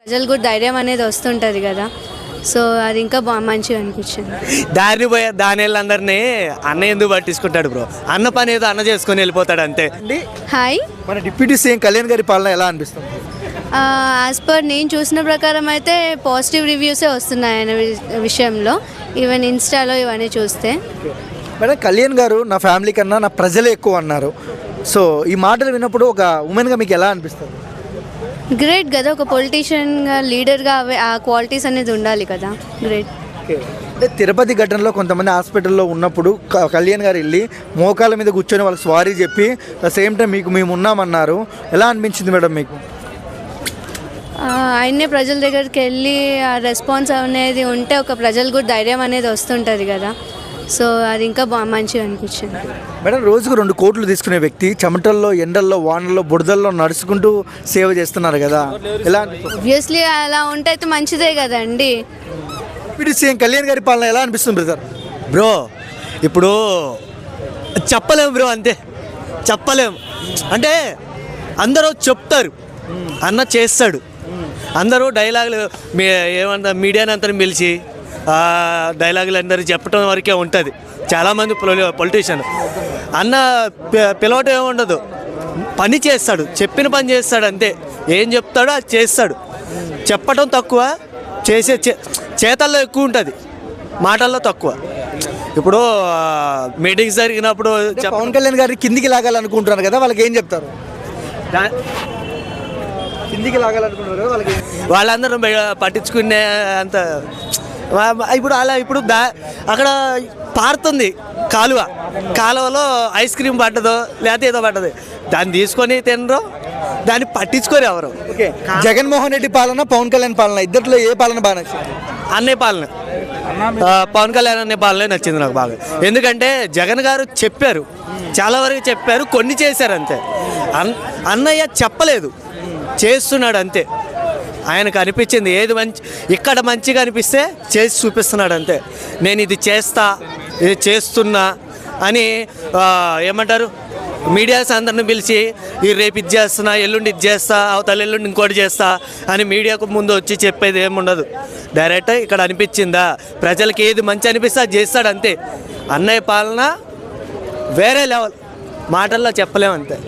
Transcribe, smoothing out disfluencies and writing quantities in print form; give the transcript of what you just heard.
ప్రజలు కూడా ధైర్యం అనేది వస్తుంటుంది కదా, సో అది ఇంకా మంచిగా అనిపించింది. దారిని పోయే దానిలందరినీ అన్న ఎందుకు పట్టించుకుంటాడు బ్రో? అన్న పని ఏదో అన్న చేసుకొని వెళ్ళిపోతాడు అంతే. హాయ్, మన డిప్యూటీ సీఎం కళ్యాణ్ గారి పాలన ఎలా అనిపిస్తుంది? యాజ్ పర్ నేను చూసిన ప్రకారం అయితే పాజిటివ్ రివ్యూసే వస్తున్నాయి ఆయన విషయంలో, ఈవెన్ ఇన్స్టాలో ఇవన్నీ చూస్తే. మేడం, కళ్యాణ్ గారు నా ఫ్యామిలీ కన్నా నా ప్రజలే ఎక్కువ అన్నారు. సో ఈ మాటలు విన్నప్పుడు ఒక ఉమెన్గా మీకు ఎలా అనిపిస్తుంది? గ్రేట్ కదా, ఒక పొలిటీషియన్గా లీడర్గా ఆ క్వాలిటీస్ అనేది ఉండాలి కదా, గ్రేట్. అంటే తిరుపతి ఘటనలో కొంతమంది హాస్పిటల్లో ఉన్నప్పుడు కళ్యాణ్ గారు వెళ్ళి మోకాల మీద కూర్చొని వాళ్ళకి సారీ చెప్పి సేమ్ టైం మీకు మేము ఉన్నామన్నారు. ఎలా అనిపించింది మేడం మీకు? ఆయన్నే ప్రజల దగ్గరికి వెళ్ళి ఆ రెస్పాన్స్ అనేది ఉంటే ఒక ప్రజలు కూడా ధైర్యం అనేది వస్తుంటుంది కదా, సో అది ఇంకా మంచిగా అనిపించింది. మేడం, రోజుకు 2 కోట్లు తీసుకునే వ్యక్తి చెమటల్లో, ఎండల్లో, వానల్లో, బురదల్లో నడుచుకుంటూ సేవ చేస్తున్నారు కదా, ఎలా? ఆబ్వియస్లీ అలా ఉంటే అయితే మంచిదే కదండి. డిప్యూటీ సీఎం కళ్యాణ్ గారి పాలన ఎలా అనిపిస్తుంది బ్రదర్? బ్రో ఇప్పుడు చెప్పలేము బ్రో, అంతే చెప్పలేము. అంటే అందరూ చెప్తారు, అన్న చేస్తాడు. అందరూ డైలాగులు ఏమన్నా మీడియాని అంతా పిలిచి డైలాగులు అందరూ చెప్పడం వరకే ఉంటుంది. చాలామంది పొలిటీషియన్ అన్న పిలవటం ఏముండదు, పని చేస్తాడు, చెప్పిన పని చేస్తాడు అంతే. ఏం చెప్తాడో అది చేస్తాడు. చెప్పటం తక్కువ, చేతల్లో ఎక్కువ ఉంటుంది, మాటల్లో తక్కువ. ఇప్పుడు మీటింగ్స్ జరిగినప్పుడు పవన్ కళ్యాణ్ గారిని కిందికి లాగాలనుకుంటున్నారు కదా, వాళ్ళకి ఏం చెప్తారు? కిందికి లాగాలనుకుంటున్నారు కదా వాళ్ళకి వాళ్ళందరూ పట్టించుకునే అంత ఇప్పుడు అలా ఇప్పుడు అక్కడ పారుతుంది కాలువలో ఐస్ క్రీమ్ పడ్డదో లేకపోతే ఏదో పడ్డది, దాన్ని తీసుకొని తినరు, దాన్ని పట్టించుకోరు ఎవరు. ఓకే, జగన్మోహన్ రెడ్డి పాలన, పవన్ కళ్యాణ్ పాలన, ఇద్దరిలో ఏ పాలన బాగా నచ్చింది? అన్నయ్య పాలన, పవన్ కళ్యాణ్ అనే పాలనే నచ్చింది నాకు బాగా. ఎందుకంటే జగన్ గారు చెప్పారు, చాలా వరకు చెప్పారు, కొన్ని చేశారు అంతే. అన్నయ్య చెప్పలేదు, చేస్తున్నాడు అంతే. ఆయనకు అనిపించింది ఏది మంచి, ఇక్కడ మంచిగా అనిపిస్తే చేసి చూపిస్తున్నాడు అంతే. నేను ఇది చేస్తా, ఇది చేస్తున్నా అని ఏమంటారు, మీడియాస్ అందరిని పిలిచి రేపు ఇది చేస్తున్నా, ఎల్లుండి ఇది చేస్తా, అవతల ఎల్లుండి ఇంకోటి చేస్తా అని మీడియాకు ముందు వచ్చి చెప్పేది ఏముండదు. డైరెక్ట్ ఇక్కడ అనిపించిందా, ప్రజలకి ఏది మంచి అనిపిస్తే అది చేస్తాడు అంతే. అన్నయ్య పాలన వేరే లెవెల్, మాటల్లో చెప్పలేము అంతే.